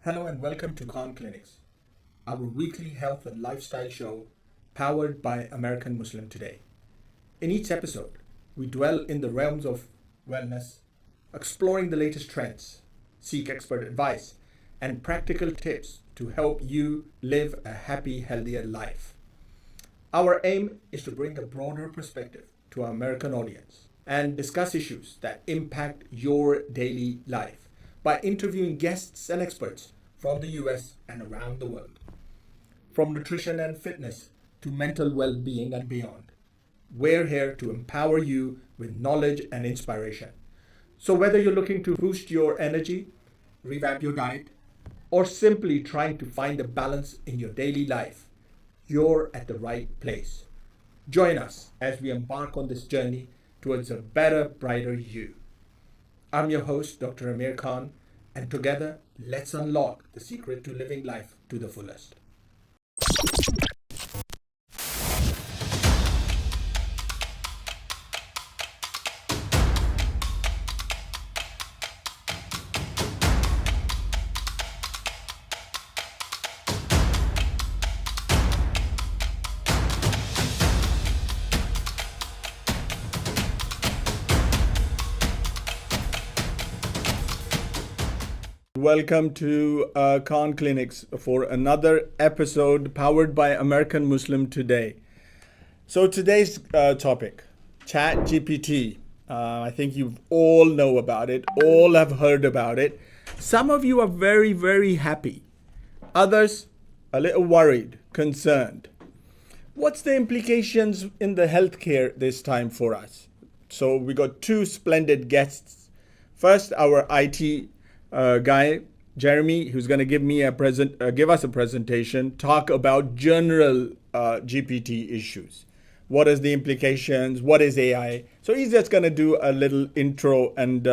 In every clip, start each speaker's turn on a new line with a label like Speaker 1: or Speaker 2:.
Speaker 1: Hello and welcome to Khan Klinics, our weekly health and lifestyle show powered by American Muslim Today. In each episode, we dwell in the realms of wellness, exploring the latest trends, seek expert advice, and practical tips to help you live a happy, healthier life. Our aim is to bring a broader perspective to our American audience and discuss issues that impact your daily life by interviewing guests and experts from the US and around the world. From nutrition and fitness to mental well-being and beyond, we're here to empower you with knowledge and inspiration. So whether you're looking to boost your energy, revamp your diet, or simply trying to find a balance in your daily life, you're at the right place. Join us as we embark on this journey towards a better, brighter you. I'm your host, Dr. Amir Khan, and together, let's unlock the secret to living life to the fullest. Welcome to Khan Klinics for another episode powered by American Muslim Today. So today's topic, ChatGPT. I think you all know about it, all have heard about it. Some of you are very, very happy. Others a little worried, concerned. What's the implications in the healthcare this time for us? So we got two splendid guests. First, our IT guy, Jeremy, who's going to give us a presentation, talk about general GPT issues. What is the implications? What is AI? So he's just going to do a little intro and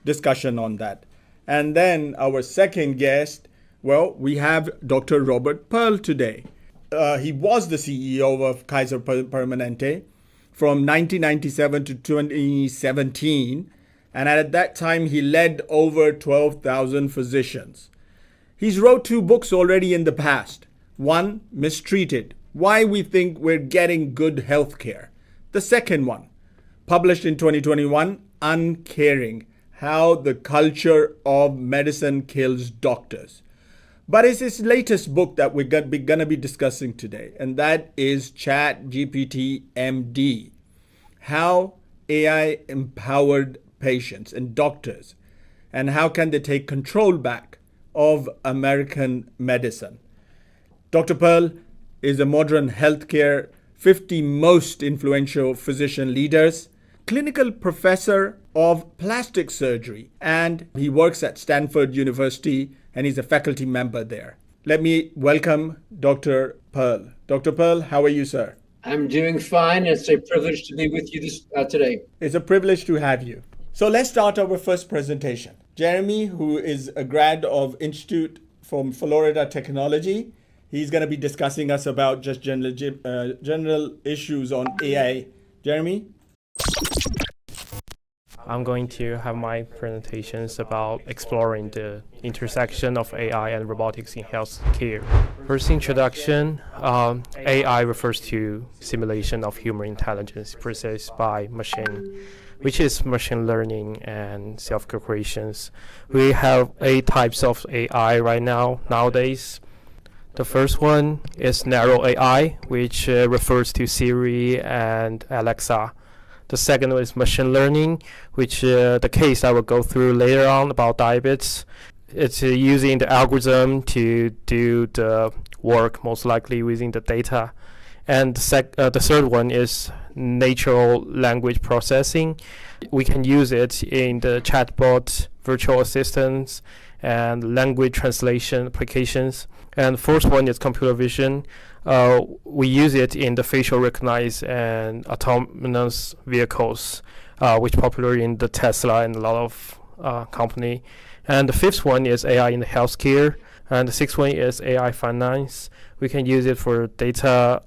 Speaker 1: discussion on that. And then our second guest, well, we have Dr. Robert Pearl today. He was the CEO of Kaiser Permanente from 1997 to 2017. And at that time, he led over 12,000 physicians. He's wrote two books already in the past. One, Mistreated, Why We Think We're Getting Good Healthcare. The second one, published in 2021, Uncaring, How the Culture of Medicine Kills Doctors. But it's his latest book that we're going to be discussing today, and that is ChatGPT MD, How AI Empowered Patients and doctors, and how can they take control back of American medicine. Dr. Pearl is a modern healthcare 50 most influential physician leaders, clinical professor of plastic surgery, and he works at Stanford University and he's a faculty member there. Let me welcome Dr. Pearl. Dr. Pearl, how are you, sir?
Speaker 2: I'm doing fine. It's a privilege to be with you today.
Speaker 1: It's a privilege to have you. So let's start our first presentation. Jeremy, who is a grad of Institute from Florida Technology, he's going to be discussing us about just general issues on AI. Jeremy?
Speaker 3: I'm going to have my presentations about exploring the intersection of AI and robotics in healthcare. First introduction, AI refers to simulation of human intelligence processed by machine, which is machine learning and self-corporations. We have 8 types of AI nowadays. The first one is narrow AI, which refers to Siri and Alexa. The second one is machine learning, which the case I will go through later on about diabetes. It's using the algorithm to do the work, most likely using the data. And the third one is natural language processing. We can use it in the chatbot, virtual assistants, and language translation applications. And the fourth one is computer vision. We use it in the facial recognize and autonomous vehicles, which are popular in the Tesla and a lot of company. And the fifth one is AI in the healthcare. And the sixth one is AI finance. We can use it for data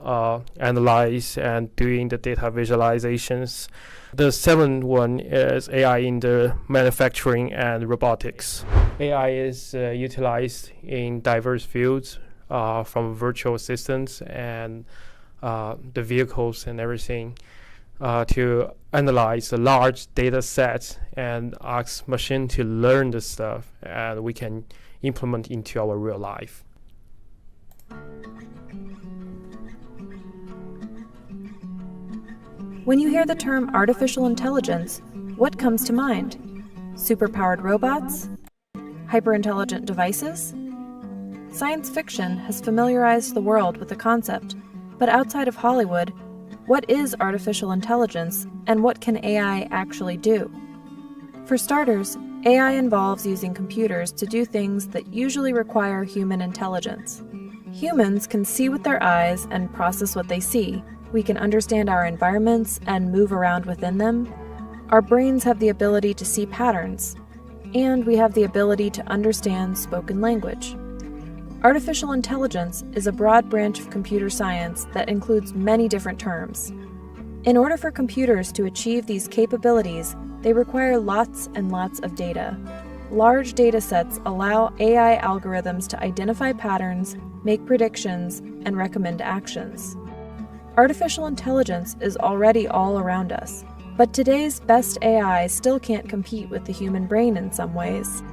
Speaker 3: analyze and doing the data visualizations. The seventh one is AI in the manufacturing and robotics. AI is utilized in diverse fields, from virtual assistants and the vehicles and everything, to analyze the large data sets and ask machine to learn the stuff, and we can implement into our real life.
Speaker 4: When you hear the term artificial intelligence, what comes to mind? Superpowered robots? Hyper-intelligent devices? Science fiction has familiarized the world with the concept, but outside of Hollywood, what is artificial intelligence and what can AI actually do? For starters, AI involves using computers to do things that usually require human intelligence. Humans can see with their eyes and process what they see. We can understand our environments and move around within them. Our brains have the ability to see patterns, and we have the ability to understand spoken language. Artificial intelligence is a broad branch of computer science that includes many different terms. In order for computers to achieve these capabilities, they require lots and lots of data. Large data sets allow AI algorithms to identify patterns, make predictions, and recommend actions. Artificial intelligence is already all around us, but today's best AI still can't compete with the human brain in some ways.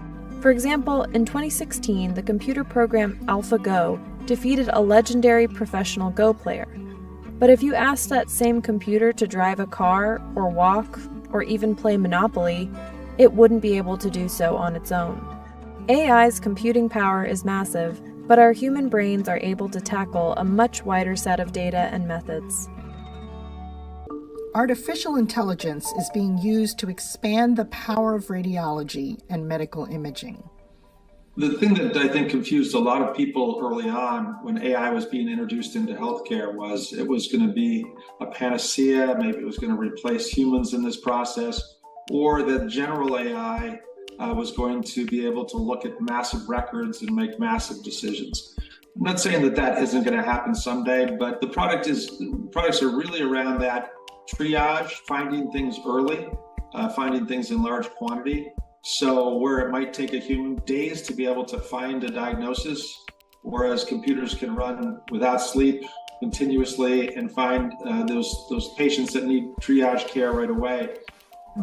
Speaker 4: For example, in 2016, the computer program AlphaGo defeated a legendary professional Go player. But if you asked that same computer to drive a car, or walk, or even play Monopoly, it wouldn't be able to do so on its own. AI's computing power is massive, but our human brains are able to tackle a much wider set of data and methods.
Speaker 5: Artificial intelligence is being used to expand the power of radiology and medical imaging.
Speaker 6: The thing that I think confused a lot of people early on when AI was being introduced into healthcare was it was going to be a panacea, maybe it was going to replace humans in this process, or that general AI was going to be able to look at massive records and make massive decisions. I'm not saying that that isn't going to happen someday, but the products are really around that triage, finding things early, finding things in large quantity. So where it might take a human days to be able to find a diagnosis, whereas computers can run without sleep continuously and find those patients that need triage care right away.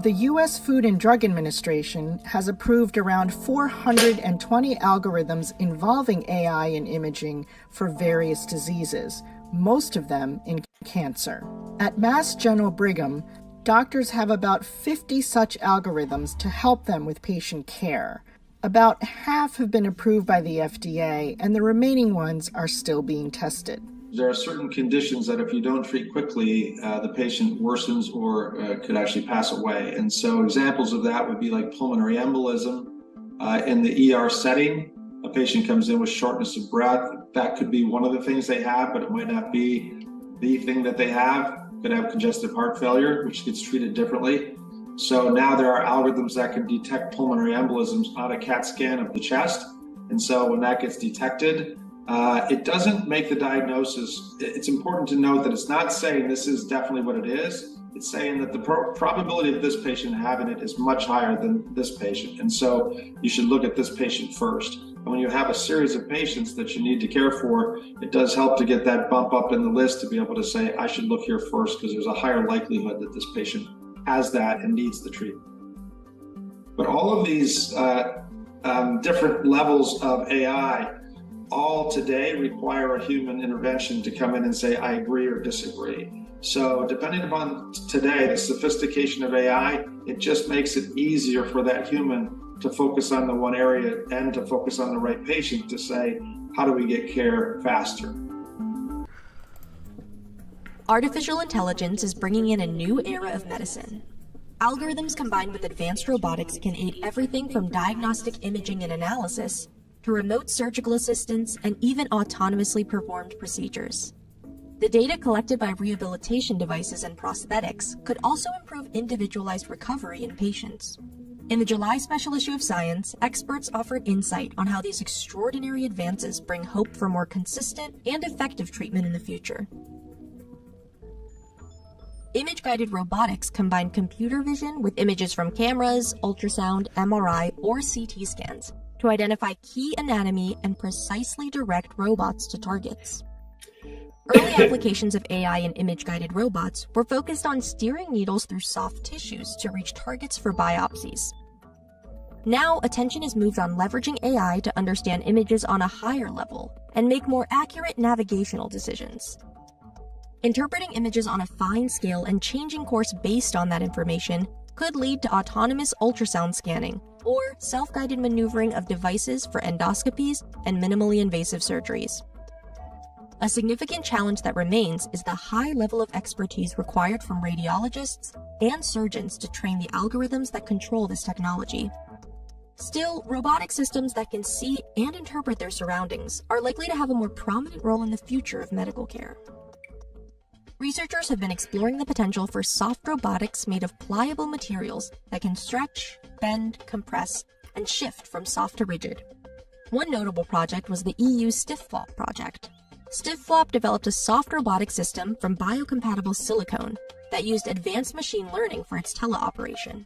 Speaker 5: The U.S. Food and Drug Administration has approved around 420 algorithms involving AI in imaging for various diseases, most of them in cancer. At Mass General Brigham, doctors have about 50 such algorithms to help them with patient care. About half have been approved by the FDA, and the remaining ones are still being tested.
Speaker 6: There are certain conditions that if you don't treat quickly, the patient worsens or could actually pass away. And so examples of that would be like pulmonary embolism in the ER setting. A patient comes in with shortness of breath. That could be one of the things they have, but it might not be the thing that they have. Could have congestive heart failure, which gets treated differently. So now there are algorithms that can detect pulmonary embolisms on a CAT scan of the chest. And so when that gets detected, it doesn't make the diagnosis. It's important to note that it's not saying this is definitely what it is. It's saying that the probability of this patient having it is much higher than this patient. And so you should look at this patient first. And when you have a series of patients that you need to care for, it does help to get that bump up in the list to be able to say, I should look here first because there's a higher likelihood that this patient has that and needs the treatment. But all of these different levels of AI all today require a human intervention to come in and say, I agree or disagree. So depending upon today, the sophistication of AI, it just makes it easier for that human to focus on the one area and to focus on the right patient to say, how do we get care faster?
Speaker 7: Artificial intelligence is bringing in a new era of medicine. Algorithms combined with advanced robotics can aid everything from diagnostic imaging and analysis to remote surgical assistance and even autonomously performed procedures. The data collected by rehabilitation devices and prosthetics could also improve individualized recovery in patients. In the July special issue of Science, experts offered insight on how these extraordinary advances bring hope for more consistent and effective treatment in the future. Image-guided robotics combine computer vision with images from cameras, ultrasound, MRI, or CT scans to identify key anatomy and precisely direct robots to targets. Early applications of AI in image-guided robots were focused on steering needles through soft tissues to reach targets for biopsies. Now, attention is moved on leveraging AI to understand images on a higher level and make more accurate navigational decisions. Interpreting images on a fine scale and changing course based on that information could lead to autonomous ultrasound scanning or self-guided maneuvering of devices for endoscopies and minimally invasive surgeries. A significant challenge that remains is the high level of expertise required from radiologists and surgeons to train the algorithms that control this technology. Still, robotic systems that can see and interpret their surroundings are likely to have a more prominent role in the future of medical care. Researchers have been exploring the potential for soft robotics made of pliable materials that can stretch, bend, compress, and shift from soft to rigid. One notable project was the EU StiffFlop project. StiffFlop developed a soft robotic system from biocompatible silicone that used advanced machine learning for its teleoperation.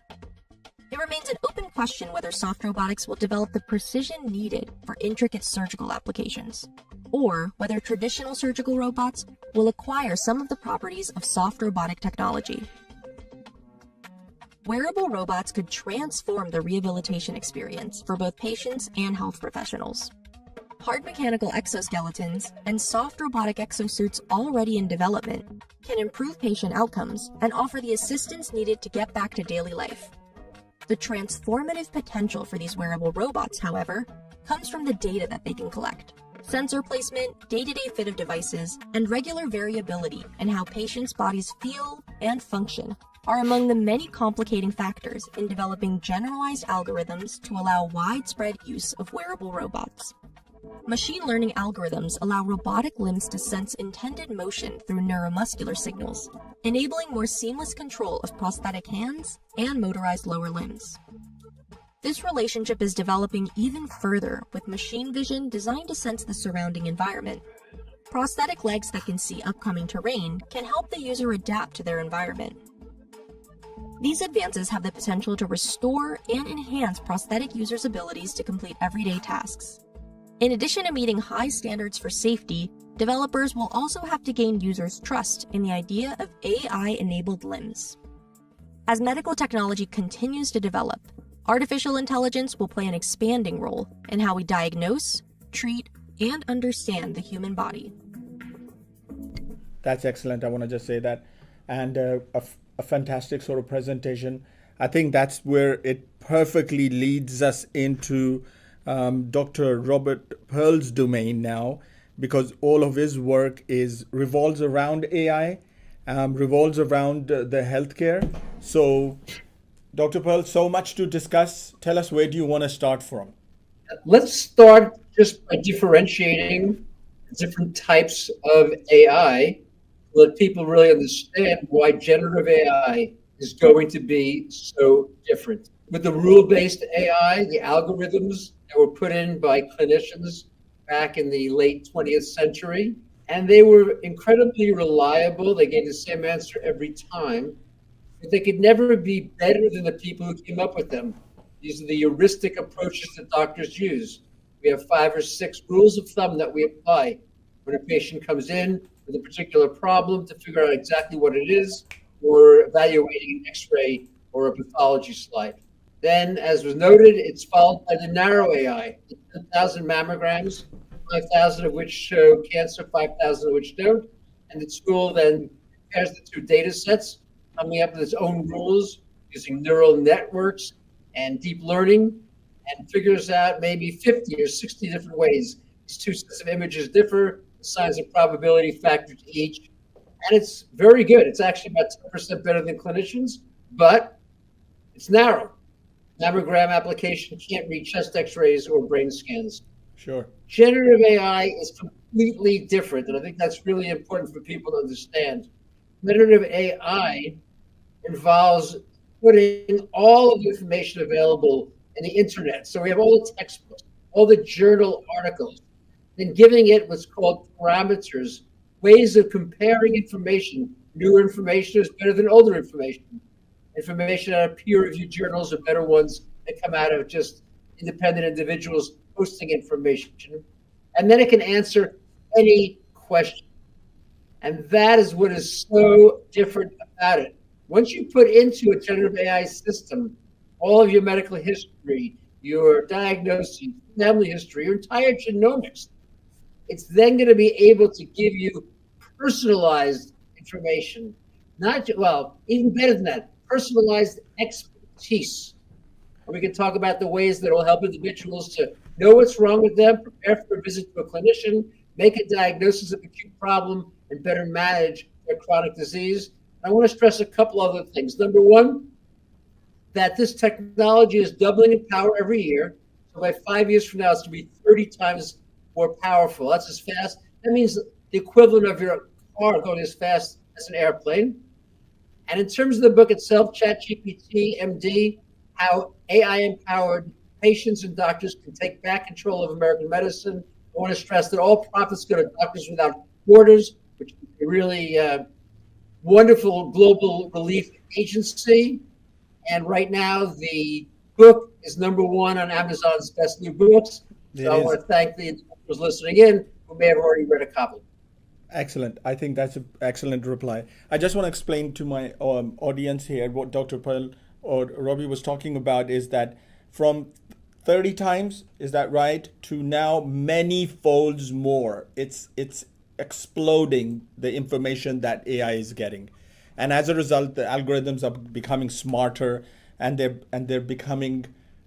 Speaker 7: It remains an open question whether soft robotics will develop the precision needed for intricate surgical applications, or whether traditional surgical robots will acquire some of the properties of soft robotic technology. Wearable robots could transform the rehabilitation experience for both patients and health professionals. Hard mechanical exoskeletons and soft robotic exosuits already in development can improve patient outcomes and offer the assistance needed to get back to daily life. The transformative potential for these wearable robots, however, comes from the data that they can collect. Sensor placement, day-to-day fit of devices, and regular variability in how patients' bodies feel and function are among the many complicating factors in developing generalized algorithms to allow widespread use of wearable robots. Machine learning algorithms allow robotic limbs to sense intended motion through neuromuscular signals, enabling more seamless control of prosthetic hands and motorized lower limbs. This relationship is developing even further with machine vision designed to sense the surrounding environment. Prosthetic legs that can see upcoming terrain can help the user adapt to their environment. These advances have the potential to restore and enhance prosthetic users' abilities to complete everyday tasks. In addition to meeting high standards for safety, developers will also have to gain users' trust in the idea of AI-enabled limbs. As medical technology continues to develop, artificial intelligence will play an expanding role in how we diagnose, treat, and understand the human body.
Speaker 1: That's excellent. I want to just say that. And a fantastic sort of presentation. I think that's where it perfectly leads us into Dr. Robert Pearl's domain now, because all of his work revolves around AI, revolves around the healthcare. So, Dr. Pearl, so much to discuss. Tell us, where do you want to start from?
Speaker 2: Let's start just by differentiating different types of AI, so that people really understand why generative AI is going to be so different. With the rule-based AI, the algorithms that were put in by clinicians back in the late 20th century, and they were incredibly reliable. They gave the same answer every time, but they could never be better than the people who came up with them. These are the heuristic approaches that doctors use. We have 5 or 6 rules of thumb that we apply when a patient comes in with a particular problem to figure out exactly what it is, or evaluating an X-ray or a pathology slide. Then, as was noted, it's followed by the narrow AI, 10,000 mammograms, 5,000 of which show cancer, 5,000 of which don't. And the tool then compares the 2 data sets, coming up with its own rules using neural networks and deep learning, and figures out maybe 50 or 60 different ways these 2 sets of images differ, assigns a probability factor to each. And it's very good. It's actually about 10% better than clinicians, but it's narrow. Mammogram application can't read chest x-rays or brain scans.
Speaker 1: Sure.
Speaker 2: Generative AI is completely different, and I think that's really important for people to understand. Generative AI involves putting all of the information available in the internet. So we have all the textbooks, all the journal articles, then giving it what's called parameters, ways of comparing information. Newer information is better than older information. Information out of peer-reviewed journals are better ones that come out of just independent individuals posting information. And then it can answer any question. And that is what is so different about it. Once you put into a generative AI system all of your medical history, your diagnosis, family history, your entire genomics, it's then going to be able to give you personalized information. Even better than that, personalized expertise. And we can talk about the ways that will help individuals to know what's wrong with them, prepare for a visit to a clinician, make a diagnosis of acute problem, and better manage their chronic disease. I want to stress a couple other things. Number one, that this technology is doubling in power every year. So by 5 years from now, it's going to be 30 times more powerful. That's as fast. That means the equivalent of your car going as fast as an airplane. And in terms of the book itself, ChatGPT, MD, how AI-empowered patients and doctors can take back control of American medicine. I want to stress that all profits go to Doctors Without Borders, which is a really wonderful global relief agency. And right now, the book is #1 on Amazon's best new books. So I want to thank the individuals listening in who may have already read a copy.
Speaker 1: Excellent. I think that's an excellent reply. I just want to explain to my audience here what Dr. Pearl or Robbie was talking about is that from 30 times, is that right, to now many folds more. It's exploding the information that AI is getting. And as a result, the algorithms are becoming smarter and they're becoming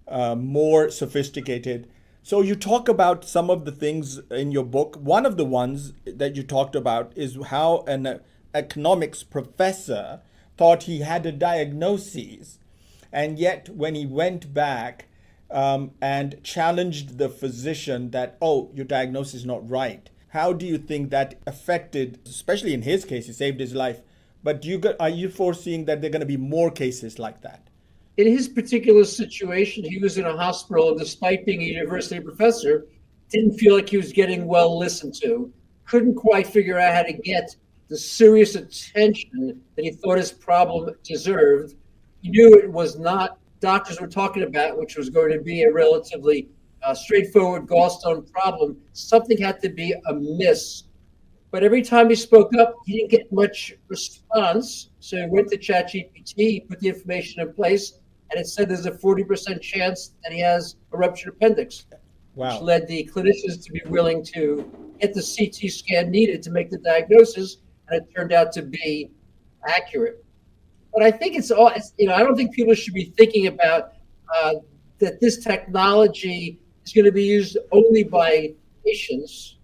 Speaker 1: more sophisticated. So you talk about some of the things in your book. One of the ones that you talked about is how an economics professor thought he had a diagnosis. And yet when he went back and challenged the physician that, oh, your diagnosis is not right. How do you think that affected, especially in his case, he saved his life. But are you foreseeing that there are going to be more cases like that?
Speaker 2: In his particular situation, he was in a hospital, and despite being a university professor, didn't feel like he was getting well listened to, couldn't quite figure out how to get the serious attention that he thought his problem deserved. He knew it was not doctors were talking about, which was going to be a relatively straightforward gallstone problem. Something had to be amiss. But every time he spoke up, he didn't get much response. So he went to ChatGPT, put the information in place, and it said there's a 40% chance that he has a ruptured appendix.
Speaker 1: Wow.
Speaker 2: Which led the clinicians to be willing to get the CT scan needed to make the diagnosis, and it turned out to be accurate. But I think I don't think people should be thinking about that this technology is going to be used only by patients.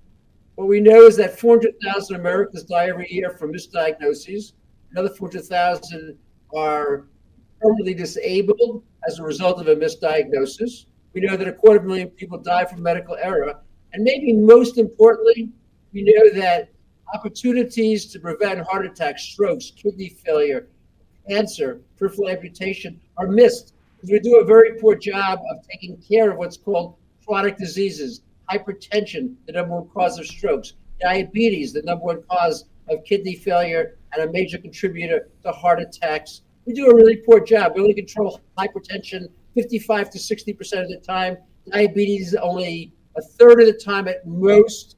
Speaker 2: What we know is that 400,000 Americans die every year from misdiagnoses. Another 400,000 are permanently disabled as a result of a misdiagnosis. We know that 250,000 people die from medical error. And maybe most importantly, we know that opportunities to prevent heart attacks, strokes, kidney failure, cancer, peripheral amputation are missed because we do a very poor job of taking care of what's called chronic diseases. Hypertension, the #1 cause of strokes. Diabetes, the #1 cause of kidney failure and a major contributor to heart attacks. We do a really poor job. We only control hypertension 55 to 60% of the time. Diabetes only a third of the time at most.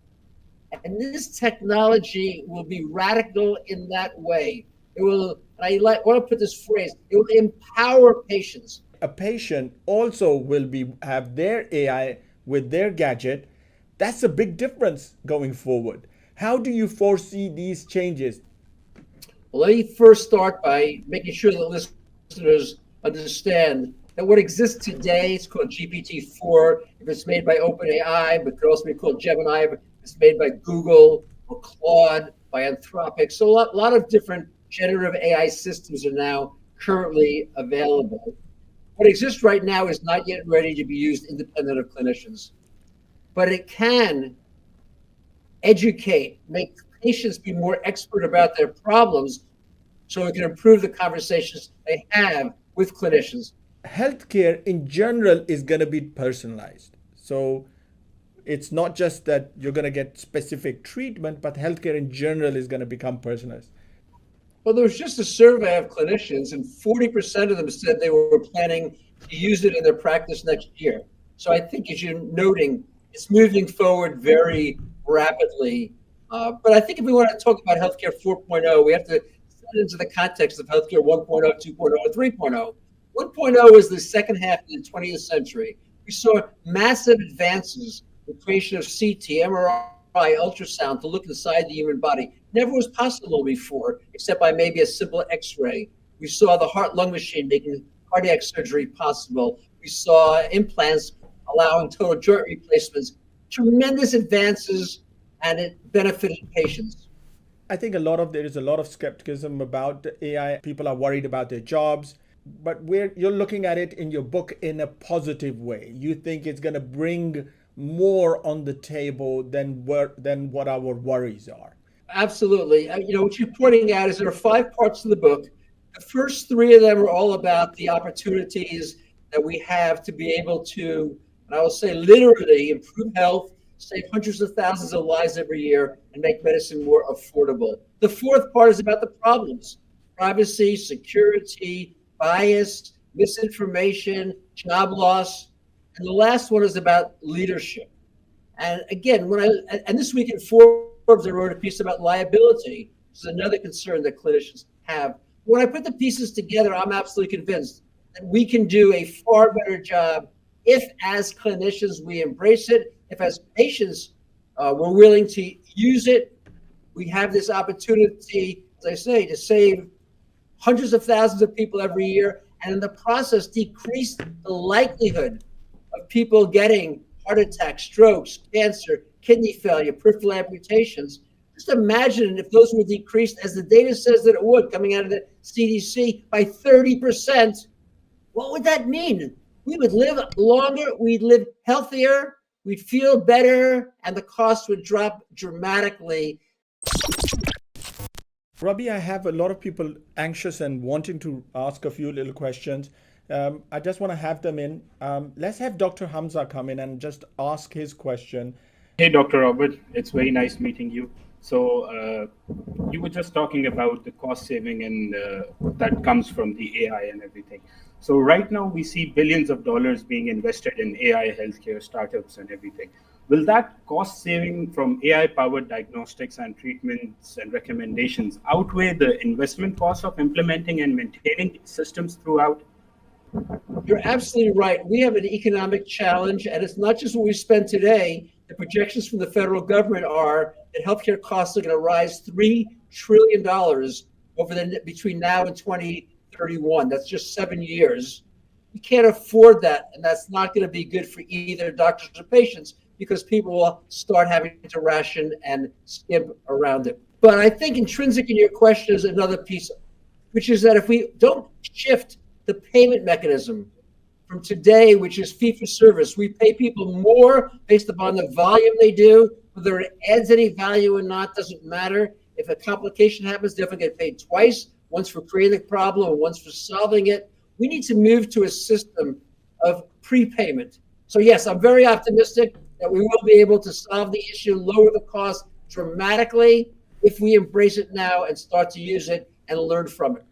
Speaker 2: And this technology will be radical in that way. It will, and I want to put this phrase, it will empower patients.
Speaker 1: A patient also will have their AI with their gadget. That's a big difference going forward. How do you foresee these changes?
Speaker 2: Well, let me first start by making sure that listeners understand that what exists today is called GPT-4. If it's made by OpenAI, but could also be called Gemini, if it's made by Google or Claude, by Anthropic. So a lot of different generative AI systems are now currently available. What exists right now is not yet ready to be used independent of clinicians, but it can educate, make patients be more expert about their problems so it can improve the conversations they have with clinicians.
Speaker 1: Healthcare in general is going to be personalized. So it's not just that you're going to get specific treatment, but healthcare in general is going to become personalized.
Speaker 2: Well, there was just a survey of clinicians, and 40% of them said they were planning to use it in their practice next year. So I think, as you're noting, it's moving forward very rapidly. But I think if we want to talk about healthcare 4.0, we have to set it into the context of healthcare 1.0, 2.0, and 3.0. 1.0 is the second half of the 20th century. We saw massive advances, the creation of CT, MRI, ultrasound to look inside the human body. Never was possible before, except by maybe a simple X-ray. We saw the heart-lung machine making cardiac surgery possible. We saw implants allowing total joint replacements. Tremendous advances, and it benefited patients.
Speaker 1: I think there is a lot of skepticism about AI. People are worried about their jobs, but you're looking at it in your book in a positive way. You think it's going to bring more on the table than what our worries are.
Speaker 2: Absolutely. What you're pointing out is there are 5 parts to the book. The first 3 of them are all about the opportunities that we have to be able to, and I will say literally, improve health, save hundreds of thousands of lives every year, and make medicine more affordable. The 4th part is about the problems: privacy, security, bias, misinformation, job loss. And the last one is about leadership. And again, and this week in Forbes, I wrote a piece about liability, which is another concern that clinicians have. When I put the pieces together, I'm absolutely convinced that we can do a far better job if, as clinicians, we embrace it, if as patients, we're willing to use it. We have this opportunity, as I say, to save hundreds of thousands of people every year, and in the process, decrease the likelihood of people getting heart attacks, strokes, cancer, kidney failure, peripheral amputations. Just imagine if those were decreased, as the data says that it would, coming out of the CDC, by 30%. What would that mean? We would live longer, we'd live healthier, we'd feel better, and the cost would drop dramatically.
Speaker 1: Robbie, I have a lot of people anxious and wanting to ask a few little questions. I just want to have them in. Let's have Dr. Hamza come in and just ask his question.
Speaker 8: Hey, Dr. Robert, it's very nice meeting you. So you were just talking about the cost saving and that comes from the AI and everything. So right now we see billions of dollars being invested in AI healthcare startups and everything. Will that cost saving from AI-powered diagnostics and treatments and recommendations outweigh the investment cost of implementing and maintaining systems throughout?
Speaker 2: You're absolutely right. We have an economic challenge, and it's not just what we spend today. The projections from the federal government are that healthcare costs are going to rise $3 trillion between now and 2031. That's just 7 years. We can't afford that, and that's not going to be good for either doctors or patients, because people will start having to ration and skimp around it. But I think intrinsic in your question is another piece, which is that if we don't shift the payment mechanism from today, which is fee for service, we pay people more based upon the volume they do. Whether it adds any value or not doesn't matter. If a complication happens, they have to get paid twice, once for creating the problem and once for solving it. We need to move to a system of prepayment. So yes, I'm very optimistic that we will be able to solve the issue, lower the cost dramatically if we embrace it now and start to use it and learn from it.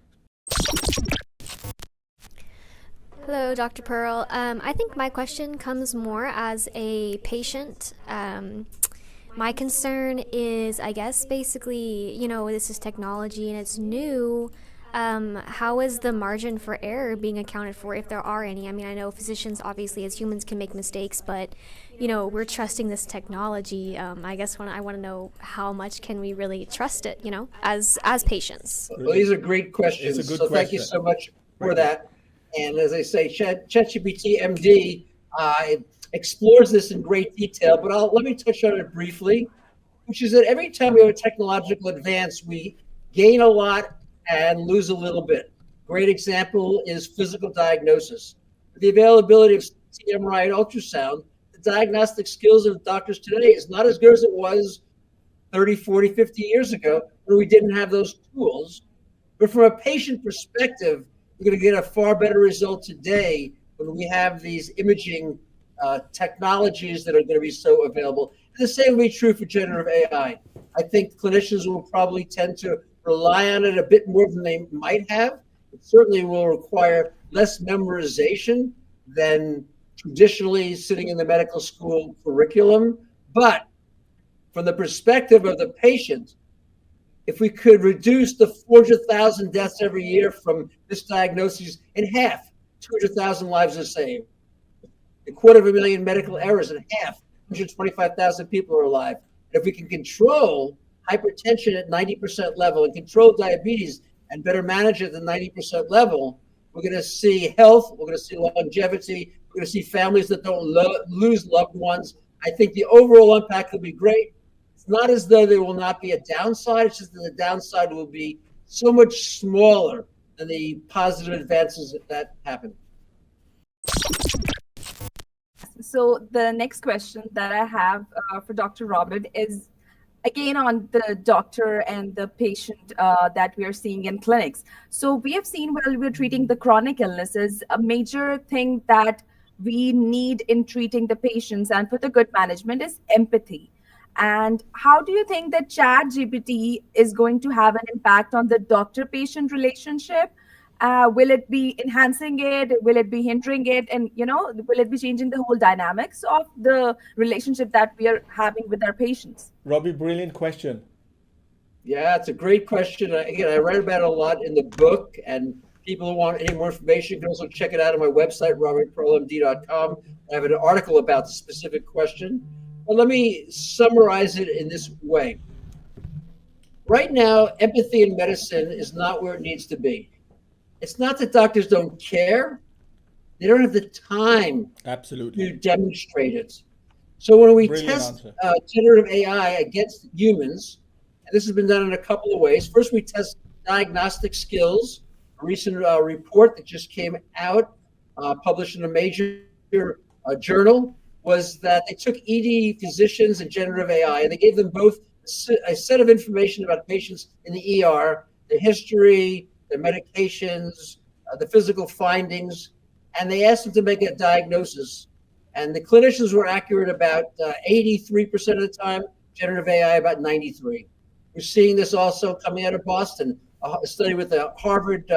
Speaker 9: Hello, Dr. Pearl. I think my question comes more as a patient. My concern is, I guess, basically, this is technology and it's new. How is the margin for error being accounted for, if there are any? I mean, I know physicians, obviously, as humans can make mistakes, but, we're trusting this technology. I guess I want to know, how much can we really trust it, as patients?
Speaker 2: Well, these are great questions.
Speaker 1: It's a good
Speaker 2: so
Speaker 1: question.
Speaker 2: Thank you so much for that. And as I say, ChatGPT MD explores this in great detail, but let me touch on it briefly, which is that every time we have a technological advance, we gain a lot and lose a little bit. Great example is physical diagnosis. With the availability of MRI and ultrasound, the diagnostic skills of doctors today is not as good as it was 30, 40, 50 years ago, where we didn't have those tools. But from a patient perspective, we're going to get a far better result today when we have these imaging technologies that are going to be so available. And the same will be true for generative AI. I think clinicians will probably tend to rely on it a bit more than they might have. It certainly will require less memorization than traditionally sitting in the medical school curriculum. But from the perspective of the patient, if we could reduce the 400,000 deaths every year from misdiagnoses in half, 200,000 lives are saved. A 250,000 medical errors in half, 125,000 people are alive. If we can control hypertension at 90% level and control diabetes and better manage it at the 90% level, we're going to see health, we're going to see longevity, we're going to see families that don't lose loved ones. I think the overall impact will be great. It's not as though there will not be a downside, it's just that the downside will be so much smaller than the positive advances that happen.
Speaker 10: So the next question that I have for Dr. Robert is again on the doctor and the patient that we are seeing in clinics. So we have seen while we're treating the chronic illnesses, a major thing that we need in treating the patients and for the good management is empathy. And how do you think that ChatGPT is going to have an impact on the doctor-patient relationship? Will it be enhancing it? Will it be hindering it? And, will it be changing the whole dynamics of the relationship that we are having with our patients?
Speaker 1: Robbie, brilliant question.
Speaker 2: Yeah, it's a great question. Again, I read about it a lot in the book, and people who want any more information can also check it out on my website, robertpearlmd.com. I have an article about the specific question. But let me summarize it in this way. Right now, empathy in medicine is not where it needs to be. It's not that doctors don't care. They don't have the time to demonstrate it. So when we test generative AI against humans, and this has been done in a couple of ways. First, we test diagnostic skills. A recent report that just came out, published in a major journal, was that they took ED physicians and generative AI, and they gave them both a set of information about patients in the ER, their history, their medications, the physical findings, and they asked them to make a diagnosis. And the clinicians were accurate about 83% of the time, generative AI about 93%. We're seeing this also coming out of Boston, a study with the Harvard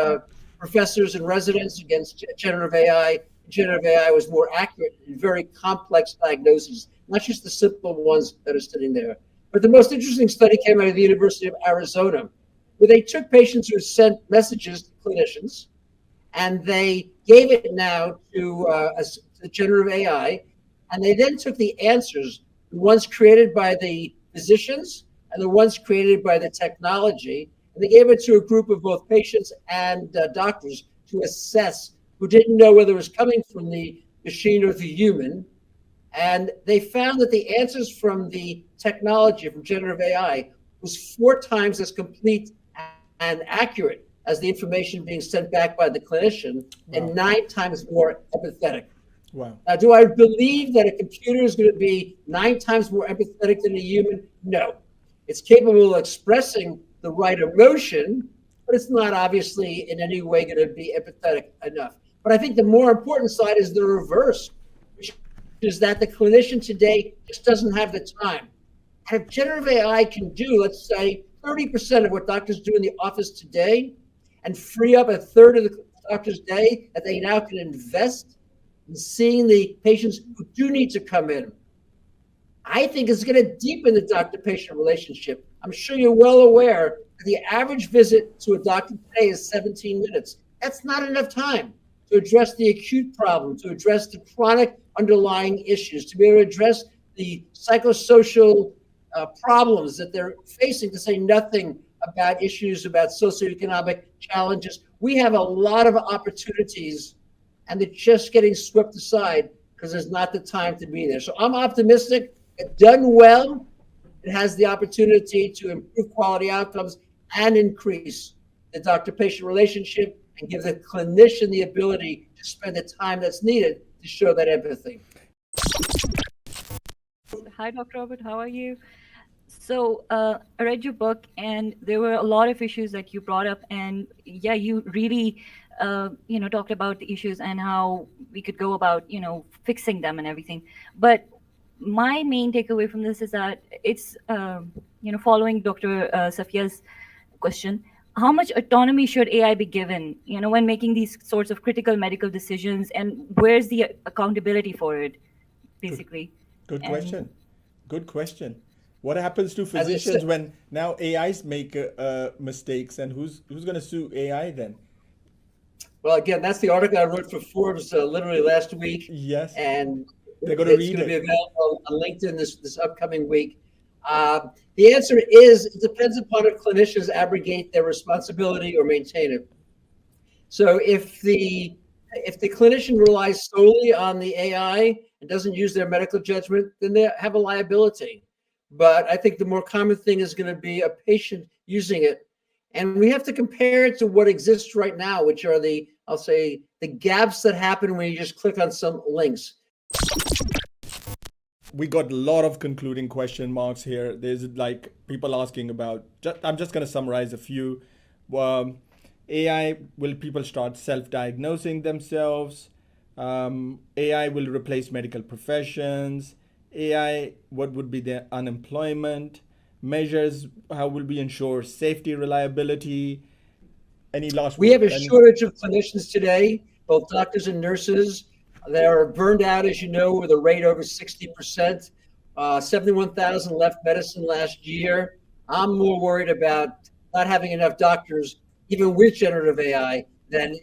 Speaker 2: professors and residents against generative AI. Generative AI was more accurate in very complex diagnoses, not just the simple ones that are sitting there. But the most interesting study came out of the University of Arizona, where they took patients who sent messages to clinicians, and they gave it now to generative AI, and they then took the answers, the ones created by the physicians and the ones created by the technology, and they gave it to a group of both patients and doctors to assess, who didn't know whether it was coming from the machine or the human. And they found that the answers from the technology, from generative AI, was 4 times as complete and accurate as the information being sent back by the clinician, and 9 times more empathetic.
Speaker 1: Wow.
Speaker 2: Now, do I believe that a computer is going to be 9 times more empathetic than a human? No. It's capable of expressing the right emotion, but it's not obviously in any way going to be empathetic enough. But I think the more important side is the reverse, which is that the clinician today just doesn't have the time. And if generative AI can do, let's say, 30% of what doctors do in the office today, and free up 1/3 of the doctor's day that they now can invest in seeing the patients who do need to come in, I think it's going to deepen the doctor-patient relationship. I'm sure you're well aware that the average visit to a doctor today is 17 minutes. That's not enough time to address the acute problem, to address the chronic underlying issues, to be able to address the psychosocial problems that they're facing, to say nothing about issues about socioeconomic challenges. We have a lot of opportunities, and they're just getting swept aside because there's not the time to be there. So I'm optimistic. If done well, it has the opportunity to improve quality outcomes and increase the doctor-patient relationship and give the clinician the ability to spend the time that's needed to show that empathy.
Speaker 10: Hi, Dr. Robert. How are you? So I read your book, and there were a lot of issues that you brought up, and yeah, you really
Speaker 11: talked about the issues and how we could go about, fixing them and everything. But my main takeaway from this is that it's, following Dr. Safia's question, how much autonomy should AI be given, when making these sorts of critical medical decisions, and where's the accountability for it, basically?
Speaker 1: Good question. Good question. What happens to physicians when now AIs make mistakes, and who's going to sue AI then?
Speaker 2: Well, again, that's the article I wrote for Forbes literally last week.
Speaker 1: Yes.
Speaker 2: And
Speaker 1: they're going to read
Speaker 2: it's going to
Speaker 1: it.
Speaker 2: be available on LinkedIn this upcoming week. The answer is it depends upon if clinicians abrogate their responsibility or maintain it. So if the clinician relies solely on the AI and doesn't use their medical judgment, then they have a liability. But I think the more common thing is going to be a patient using it. And we have to compare it to what exists right now, which are the gaps that happen when you just click on some links.
Speaker 1: We got a lot of concluding question marks here. There's like people asking about, I'm just going to summarize a few. AI, will people start self-diagnosing themselves? AI will replace medical professions. AI, what would be the unemployment? Measures, how will we ensure safety, reliability? Any last
Speaker 2: We have a shortage of clinicians today, both doctors and nurses. They are burned out, as you know, with a rate over 60%. 71,000 left medicine last year. I'm more worried about not having enough doctors, even with generative AI, than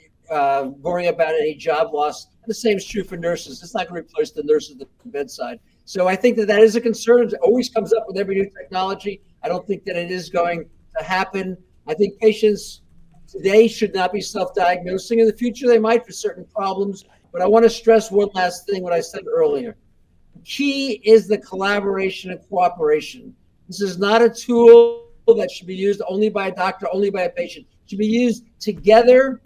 Speaker 2: worrying about any job loss. And the same is true for nurses. It's not going to replace the nurses at the bedside. So I think that is a concern. It always comes up with every new technology. I don't think that it is going to happen. I think patients today should not be self-diagnosing. In the future, they might for certain problems. But I want to stress one last thing, what I said earlier. The key is the collaboration and cooperation. This is not a tool that should be used only by a doctor, only by a patient. It should be used together,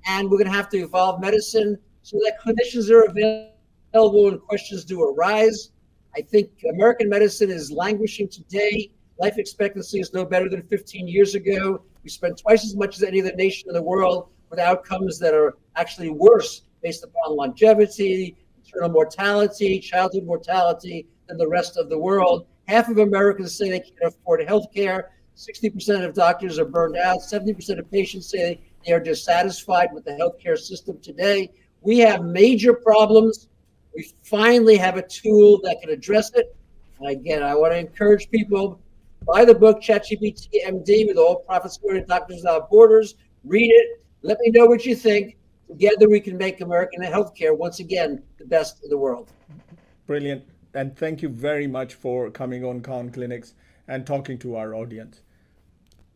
Speaker 2: and we're going to have to evolve medicine so that clinicians are available when questions do arise. I think American medicine is languishing today. Life expectancy is no better than 15 years ago. We spend twice as much as any other nation in the world with outcomes that are actually worse based upon longevity, maternal mortality, childhood mortality than the rest of the world. Half of Americans say they can't afford health care. 60% of doctors are burned out. 70% of patients say they are dissatisfied with the healthcare system today. We have major problems. We finally have a tool that can address it. And again, I want to encourage people, buy the book, ChatGPT MD, with all profits going to Doctors Without Borders. Read it. Let me know what you think. Together we can make American healthcare, once again, the best in the world.
Speaker 1: Brilliant. And thank you very much for coming on Khan Klinics and talking to our audience.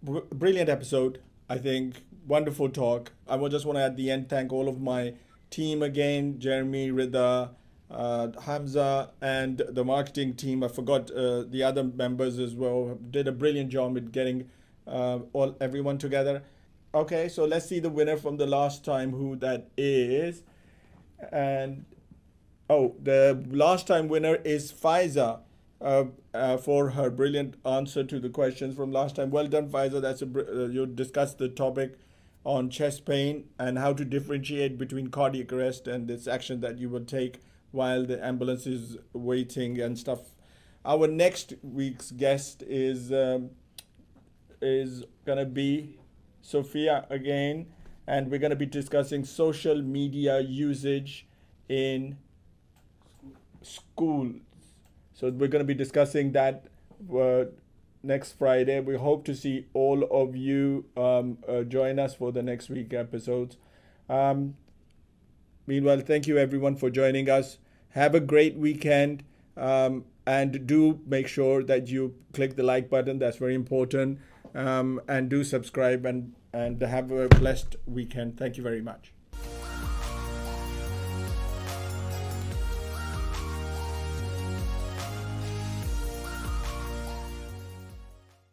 Speaker 1: Brilliant episode, I think. Wonderful talk. I just want to at the end thank all of my team again, Jeremy, Rida, Hamza, and the marketing team. I forgot the other members as well. Did a brilliant job with getting everyone together. Okay, so let's see the winner from the last time, who that is. And the last time winner is Faiza for her brilliant answer to the questions from last time. Well done, Faiza. You discussed the topic on chest pain and how to differentiate between cardiac arrest and this action that you will take while the ambulance is waiting and stuff. Our next week's guest is gonna be Sophia again, and we're gonna be discussing social media usage in schools. So we're gonna be discussing that next Friday. We hope to see all of you join us for the next week episodes. Meanwhile, thank you everyone for joining us. Have a great weekend, and do make sure that you click the like button. That's very important. And do subscribe, and have a blessed weekend. Thank you very much.